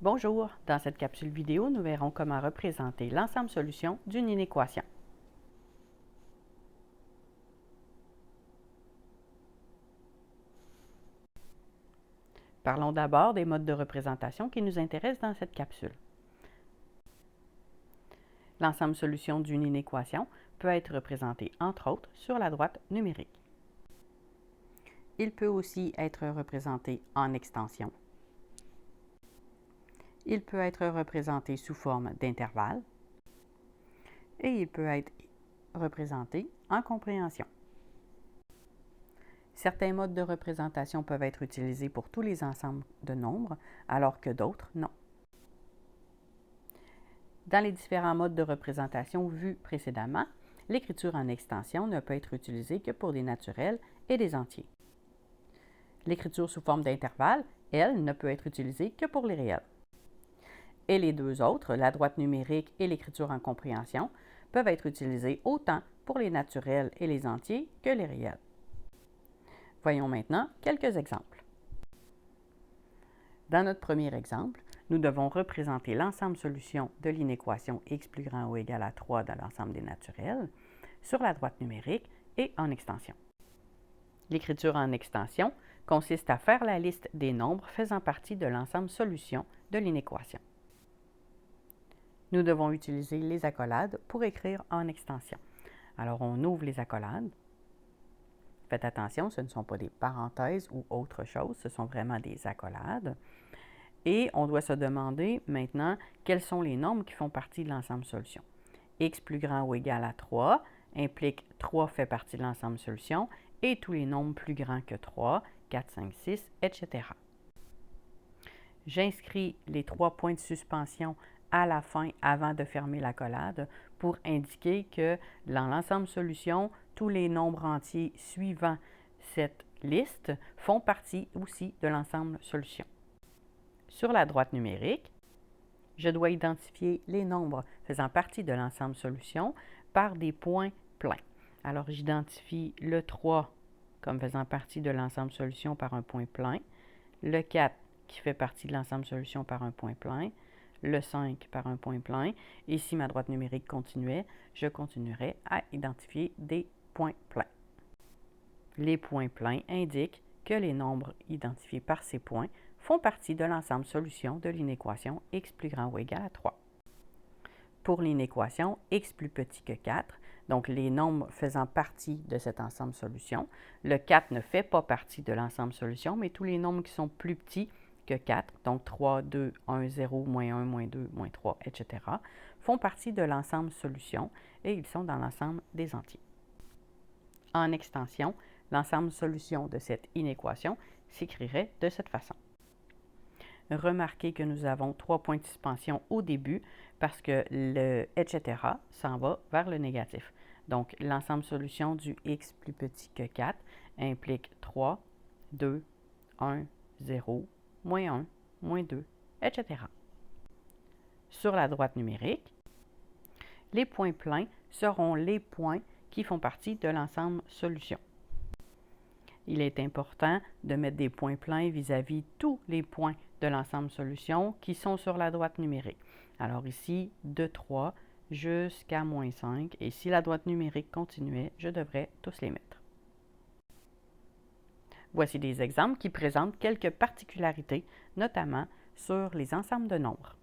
Bonjour, dans cette capsule vidéo, nous verrons comment représenter l'ensemble solution d'une inéquation. Parlons d'abord des modes de représentation qui nous intéressent dans cette capsule. L'ensemble solution d'une inéquation peut être représenté, entre autres, sur la droite numérique. Il peut aussi être représenté en extension. Il peut être représenté sous forme d'intervalle et il peut être représenté en compréhension. Certains modes de représentation peuvent être utilisés pour tous les ensembles de nombres, alors que d'autres, non. Dans les différents modes de représentation vus précédemment, l'écriture en extension ne peut être utilisée que pour des naturels et des entiers. L'écriture sous forme d'intervalle, elle, ne peut être utilisée que pour les réels. Et les deux autres, la droite numérique et l'écriture en compréhension, peuvent être utilisées autant pour les naturels et les entiers que les réels. Voyons maintenant quelques exemples. Dans notre premier exemple, nous devons représenter l'ensemble solution de l'inéquation x plus grand ou égal à 3 dans l'ensemble des naturels sur la droite numérique et en extension. L'écriture en extension consiste à faire la liste des nombres faisant partie de l'ensemble solution de l'inéquation. Nous devons utiliser les accolades pour écrire en extension. Alors, on ouvre les accolades. Faites attention, ce ne sont pas des parenthèses ou autre chose, ce sont vraiment des accolades. Et on doit se demander maintenant quels sont les nombres qui font partie de l'ensemble solution. X plus grand ou égal à 3 implique 3 fait partie de l'ensemble solution et tous les nombres plus grands que 3, 4, 5, 6, etc. J'inscris les 3 points de suspension à la fin avant de fermer l'accolade pour indiquer que dans l'ensemble solution, tous les nombres entiers suivant cette liste font partie aussi de l'ensemble solution. Sur la droite numérique, je dois identifier les nombres faisant partie de l'ensemble solution par des points pleins. Alors, j'identifie le 3 comme faisant partie de l'ensemble solution par un point plein, le 4 qui fait partie de l'ensemble solution par un point plein, le 5 par un point plein, et si ma droite numérique continuait, je continuerais à identifier des points pleins. Les points pleins indiquent que les nombres identifiés par ces points font partie de l'ensemble solution de l'inéquation x plus grand ou égal à 3. Pour l'inéquation x plus petit que 4, donc les nombres faisant partie de cet ensemble solution, le 4 ne fait pas partie de l'ensemble solution, mais tous les nombres qui sont plus petits que 4, donc 3, 2, 1, 0, moins 1, moins 2, moins 3, etc., font partie de l'ensemble solution et ils sont dans l'ensemble des entiers. En extension, l'ensemble solution de cette inéquation s'écrirait de cette façon. Remarquez que nous avons 3 points de suspension au début parce que le etc. s'en va vers le négatif. Donc, l'ensemble solution du x plus petit que 4 implique 3, 2, 1, 0, moins 1, moins 2, etc. Sur la droite numérique, les points pleins seront les points qui font partie de l'ensemble solution. Il est important de mettre des points pleins vis-à-vis tous les points de l'ensemble solution qui sont sur la droite numérique. Alors ici, de 3 jusqu'à moins 5, et si la droite numérique continuait, je devrais tous les mettre. Voici des exemples qui présentent quelques particularités, notamment sur les ensembles de nombres.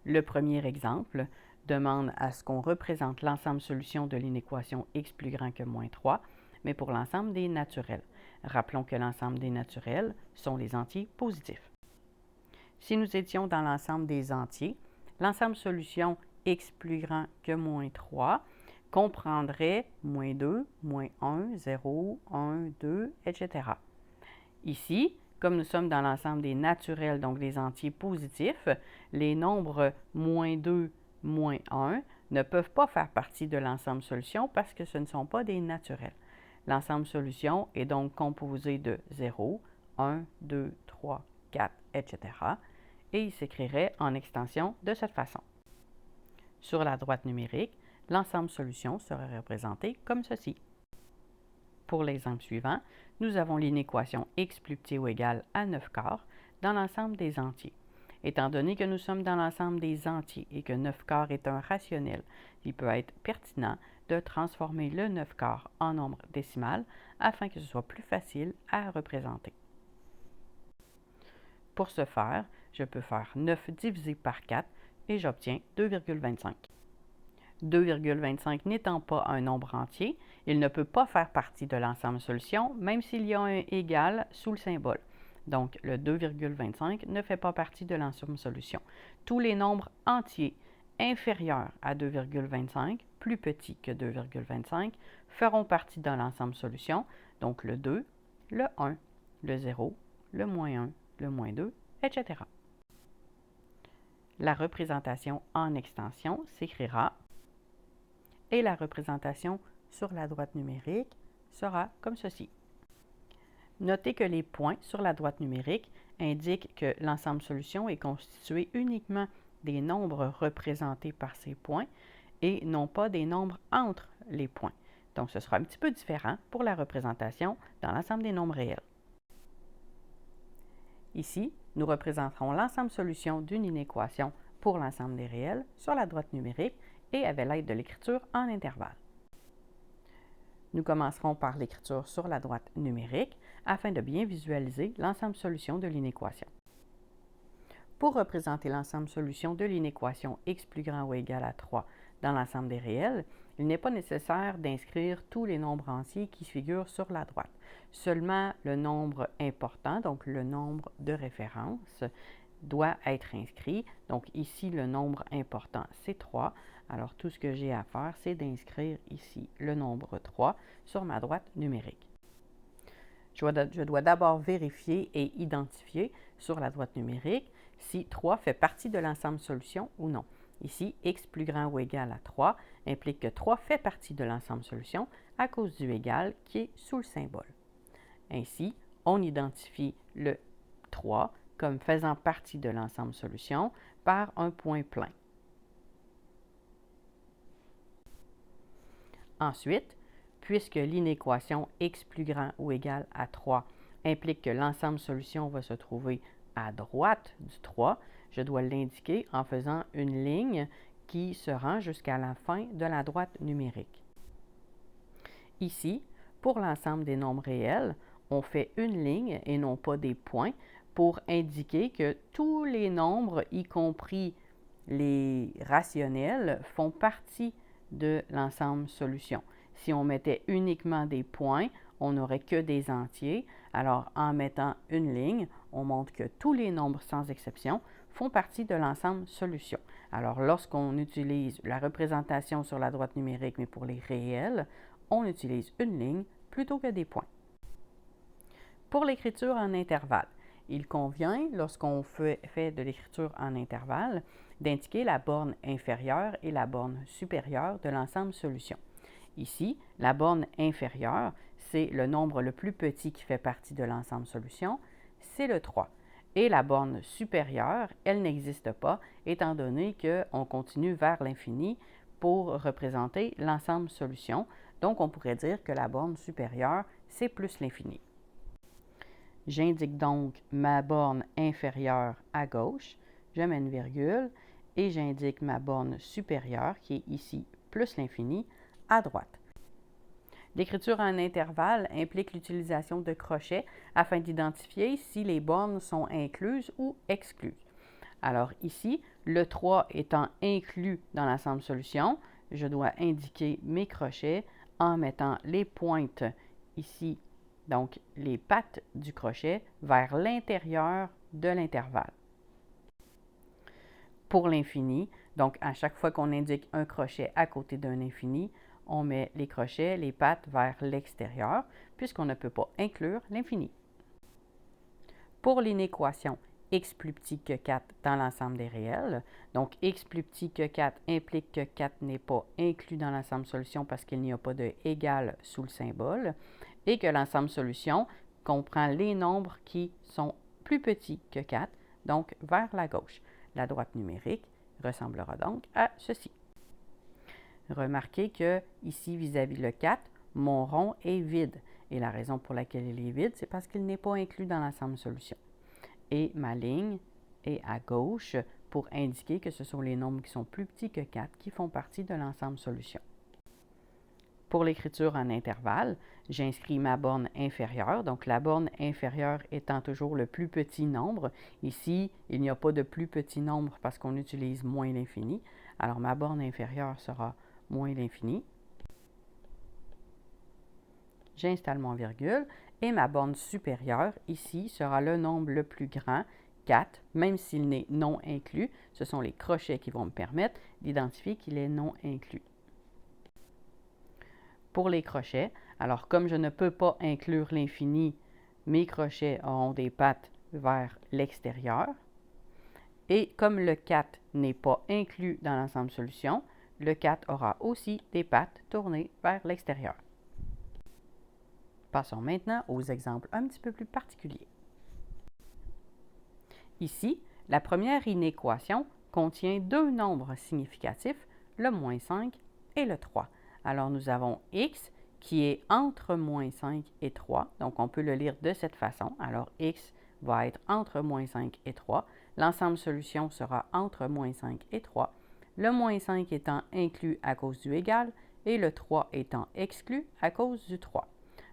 Le premier exemple demande à ce qu'on représente l'ensemble solution de l'inéquation x plus grand que moins 3, mais pour l'ensemble des naturels. Rappelons que l'ensemble des naturels sont les entiers positifs. Si nous étions dans l'ensemble des entiers, l'ensemble solution x plus grand que moins 3 comprendrait moins 2, moins 1, 0, 1, 2, etc. Ici, comme nous sommes dans l'ensemble des naturels, donc des entiers positifs, les nombres moins 2, moins 1 ne peuvent pas faire partie de l'ensemble solution parce que ce ne sont pas des naturels. L'ensemble solution est donc composé de 0, 1, 2, 3, 4, etc. Et il s'écrirait en extension de cette façon. Sur la droite numérique, l'ensemble solution serait représenté comme ceci. Pour l'exemple suivant, nous avons l'inéquation x plus petit ou égal à 9 quarts dans l'ensemble des entiers. Étant donné que nous sommes dans l'ensemble des entiers et que 9 quarts est un rationnel, il peut être pertinent de transformer le 9 quarts en nombre décimal afin que ce soit plus facile à représenter. Pour ce faire, je peux faire 9 divisé par 4 et j'obtiens 2,25. 2,25 n'étant pas un nombre entier, il ne peut pas faire partie de l'ensemble solution, même s'il y a un égal sous le symbole. Donc, le 2,25 ne fait pas partie de l'ensemble solution. Tous les nombres entiers inférieurs à 2,25, plus petits que 2,25, feront partie de l'ensemble solution, donc le 2, le 1, le 0, le moins 1, le moins 2, etc. La représentation en extension s'écrira et la représentation sur la droite numérique sera comme ceci. Notez que les points sur la droite numérique indiquent que l'ensemble solution est constitué uniquement des nombres représentés par ces points et non pas des nombres entre les points. Donc, ce sera un petit peu différent pour la représentation dans l'ensemble des nombres réels. Ici, nous représenterons l'ensemble solution d'une inéquation pour l'ensemble des réels sur la droite numérique et avec l'aide de l'écriture en intervalle. Nous commencerons par l'écriture sur la droite numérique afin de bien visualiser l'ensemble solution de l'inéquation. Pour représenter l'ensemble solution de l'inéquation x plus grand ou égal à 3 dans l'ensemble des réels, il n'est pas nécessaire d'inscrire tous les nombres entiers qui figurent sur la droite. Seulement le nombre important, donc le nombre de référence, doit être inscrit. Donc ici, le nombre important, c'est 3. Alors tout ce que j'ai à faire, c'est d'inscrire ici le nombre 3 sur ma droite numérique. Je dois d'abord vérifier et identifier sur la droite numérique si 3 fait partie de l'ensemble solution ou non. Ici, x plus grand ou égal à 3 implique que 3 fait partie de l'ensemble solution à cause du égal qui est sous le symbole. Ainsi, on identifie le 3 comme faisant partie de l'ensemble solution par un point plein. Ensuite, puisque l'inéquation x plus grand ou égal à 3 implique que l'ensemble solution va se trouver à droite du 3, je dois l'indiquer en faisant une ligne qui se rend jusqu'à la fin de la droite numérique. Ici, pour l'ensemble des nombres réels, on fait une ligne et non pas des points pour indiquer que tous les nombres, y compris les rationnels, font partie de l'ensemble solution. Si on mettait uniquement des points, on n'aurait que des entiers. Alors, en mettant une ligne, on montre que tous les nombres, sans exception, font partie de l'ensemble solution. Alors, lorsqu'on utilise la représentation sur la droite numérique, mais pour les réels, on utilise une ligne plutôt que des points. Pour l'écriture en intervalle, il convient, lorsqu'on fait de l'écriture en intervalle, d'indiquer la borne inférieure et la borne supérieure de l'ensemble solution. Ici, la borne inférieure, c'est le nombre le plus petit qui fait partie de l'ensemble solution, c'est le 3. Et la borne supérieure, elle n'existe pas, étant donné qu'on continue vers l'infini pour représenter l'ensemble solution. Donc, on pourrait dire que la borne supérieure, c'est plus l'infini. J'indique donc ma borne inférieure à gauche, je mets une virgule, et j'indique ma borne supérieure, qui est ici, plus l'infini, à droite. L'écriture en intervalle implique l'utilisation de crochets afin d'identifier si les bornes sont incluses ou excluses. Alors ici, le 3 étant inclus dans l'ensemble solution, je dois indiquer mes crochets en mettant les pointes ici, donc les pattes du crochet, vers l'intérieur de l'intervalle. Pour l'infini, donc à chaque fois qu'on indique un crochet à côté d'un infini, on met les crochets, les pattes vers l'extérieur, puisqu'on ne peut pas inclure l'infini. Pour l'inéquation x plus petit que 4 dans l'ensemble des réels, donc x plus petit que 4 implique que 4 n'est pas inclus dans l'ensemble solution parce qu'il n'y a pas de égal sous le symbole, et que l'ensemble solution comprend les nombres qui sont plus petits que 4, donc vers la gauche. La droite numérique ressemblera donc à ceci. Remarquez que ici, vis-à-vis le 4, mon rond est vide. Et la raison pour laquelle il est vide, c'est parce qu'il n'est pas inclus dans l'ensemble solution. Et ma ligne et à gauche pour indiquer que ce sont les nombres qui sont plus petits que 4 qui font partie de l'ensemble solution. Pour l'écriture en intervalle, j'inscris ma borne inférieure, donc la borne inférieure étant toujours le plus petit nombre. Ici, il n'y a pas de plus petit nombre parce qu'on utilise moins l'infini. Alors, ma borne inférieure sera moins l'infini. J'installe mon virgule et ma borne supérieure, ici, sera le nombre le plus grand, 4, même s'il n'est non inclus. Ce sont les crochets qui vont me permettre d'identifier qu'il est non inclus. Pour les crochets, alors comme je ne peux pas inclure l'infini, mes crochets auront des pattes vers l'extérieur. Et comme le 4 n'est pas inclus dans l'ensemble solution, le 4 aura aussi des pattes tournées vers l'extérieur. Passons maintenant aux exemples un petit peu plus particuliers. Ici, la première inéquation contient deux nombres significatifs, le moins 5 et le 3. Alors, nous avons x qui est entre moins 5 et 3. Donc, on peut le lire de cette façon. Alors, x va être entre moins 5 et 3. L'ensemble solution sera entre moins 5 et 3. Le moins 5 étant inclus à cause du égal et le 3 étant exclu à cause du 3.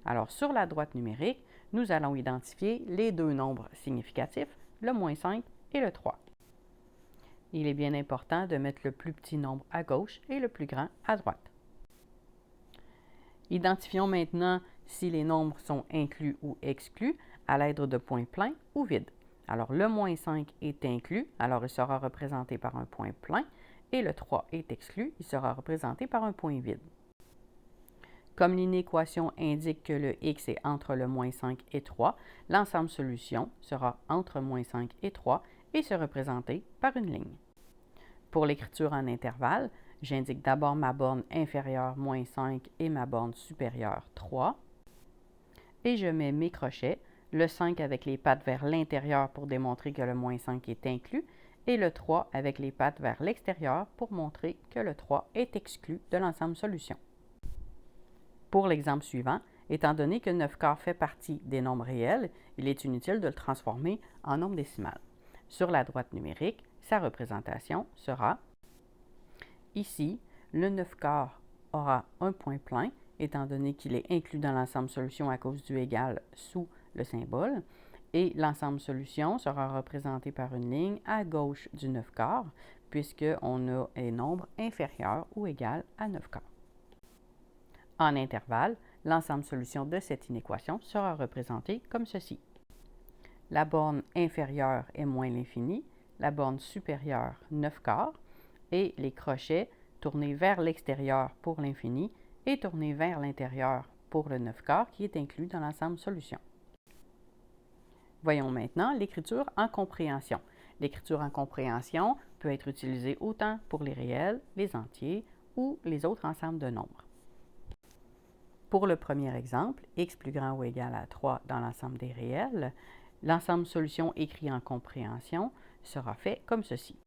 Alors, sur la droite numérique, nous allons identifier les deux nombres significatifs, le moins 5 et le 3. Il est bien important de mettre le plus petit nombre à gauche et le plus grand à droite. Identifions maintenant si les nombres sont inclus ou exclus à l'aide de points pleins ou vides. Alors, le moins 5 est inclus, alors il sera représenté par un point plein, et le 3 est exclu, il sera représenté par un point vide. Comme l'inéquation indique que le x est entre le moins 5 et 3, l'ensemble solution sera entre moins 5 et 3 et se représenter par une ligne. Pour l'écriture en intervalle, j'indique d'abord ma borne inférieure moins 5 et ma borne supérieure 3. Et je mets mes crochets, le 5 avec les pattes vers l'intérieur pour démontrer que le moins 5 est inclus et le 3 avec les pattes vers l'extérieur pour montrer que le 3 est exclu de l'ensemble solution. Pour l'exemple suivant, étant donné que 9 quarts fait partie des nombres réels, il est inutile de le transformer en nombre décimal. Sur la droite numérique, sa représentation sera ici, le 9 quarts aura un point plein, étant donné qu'il est inclus dans l'ensemble solution à cause du égal sous le symbole, et l'ensemble solution sera représenté par une ligne à gauche du 9 quarts, puisqu'on a un nombre inférieur ou égal à 9 quarts. En intervalle, l'ensemble solution de cette inéquation sera représenté comme ceci. La borne inférieure est moins l'infini, la borne supérieure 9 quarts, et les crochets tournés vers l'extérieur pour l'infini et tournés vers l'intérieur pour le 9 quarts qui est inclus dans l'ensemble solution. Voyons maintenant l'écriture en compréhension. L'écriture en compréhension peut être utilisée autant pour les réels, les entiers ou les autres ensembles de nombres. Pour le premier exemple, x plus grand ou égal à 3 dans l'ensemble des réels, l'ensemble solution écrit en compréhension sera fait comme ceci.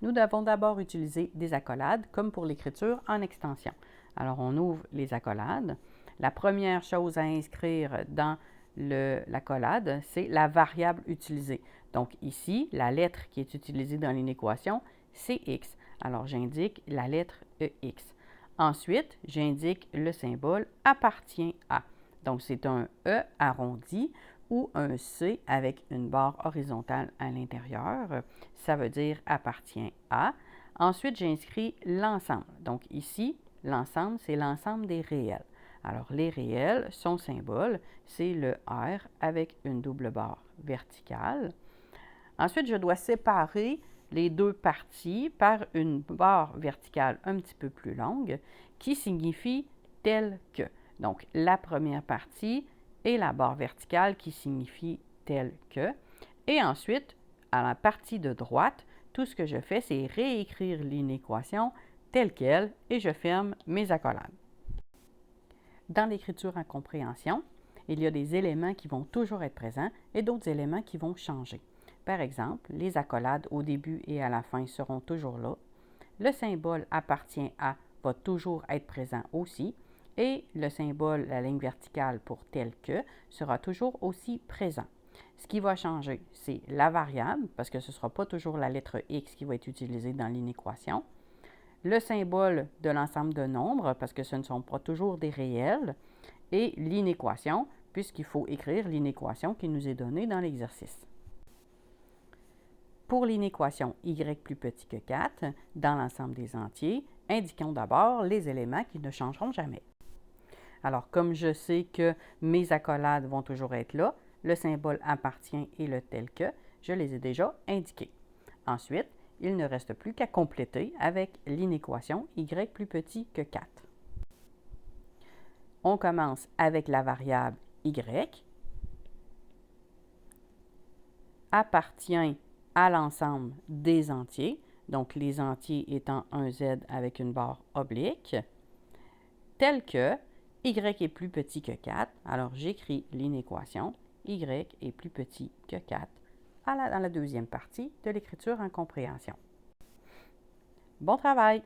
Nous devons d'abord utiliser des accolades comme pour l'écriture en extension. Alors, on ouvre les accolades. La première chose à inscrire dans l'accolade, c'est la variable utilisée. Donc ici, la lettre qui est utilisée dans l'inéquation, c'est x. Alors, j'indique la lettre EX. Ensuite, j'indique le symbole appartient à. Donc, c'est un E arrondi ou un C avec une barre horizontale à l'intérieur. Ça veut dire appartient à. Ensuite, j'inscris l'ensemble. Donc ici, l'ensemble, c'est l'ensemble des réels. Alors, les réels, son symbole, c'est le R avec une double barre verticale. Ensuite, je dois séparer les deux parties par une barre verticale un petit peu plus longue qui signifie tel que. Donc, la première partie et la barre verticale qui signifie tel que. Et ensuite, à la partie de droite, tout ce que je fais, c'est réécrire l'inéquation telle qu'elle et je ferme mes accolades. Dans l'écriture en compréhension, il y a des éléments qui vont toujours être présents et d'autres éléments qui vont changer. Par exemple, les accolades au début et à la fin seront toujours là. Le symbole appartient à va toujours être présent aussi. Et le symbole, la ligne verticale pour tel que, sera toujours aussi présent. Ce qui va changer, c'est la variable, parce que ce ne sera pas toujours la lettre x qui va être utilisée dans l'inéquation, le symbole de l'ensemble de nombres, parce que ce ne sont pas toujours des réels, et l'inéquation, puisqu'il faut écrire l'inéquation qui nous est donnée dans l'exercice. Pour l'inéquation y plus petit que 4, dans l'ensemble des entiers, indiquons d'abord les éléments qui ne changeront jamais. Alors, comme je sais que mes accolades vont toujours être là, le symbole appartient et le tel que, je les ai déjà indiqués. Ensuite, il ne reste plus qu'à compléter avec l'inéquation y plus petit que 4. On commence avec la variable y, appartient à l'ensemble des entiers, donc les entiers étant un z avec une barre oblique, tel que y est plus petit que 4, alors j'écris l'inéquation y est plus petit que 4 dans la deuxième partie de l'écriture en compréhension. Bon travail!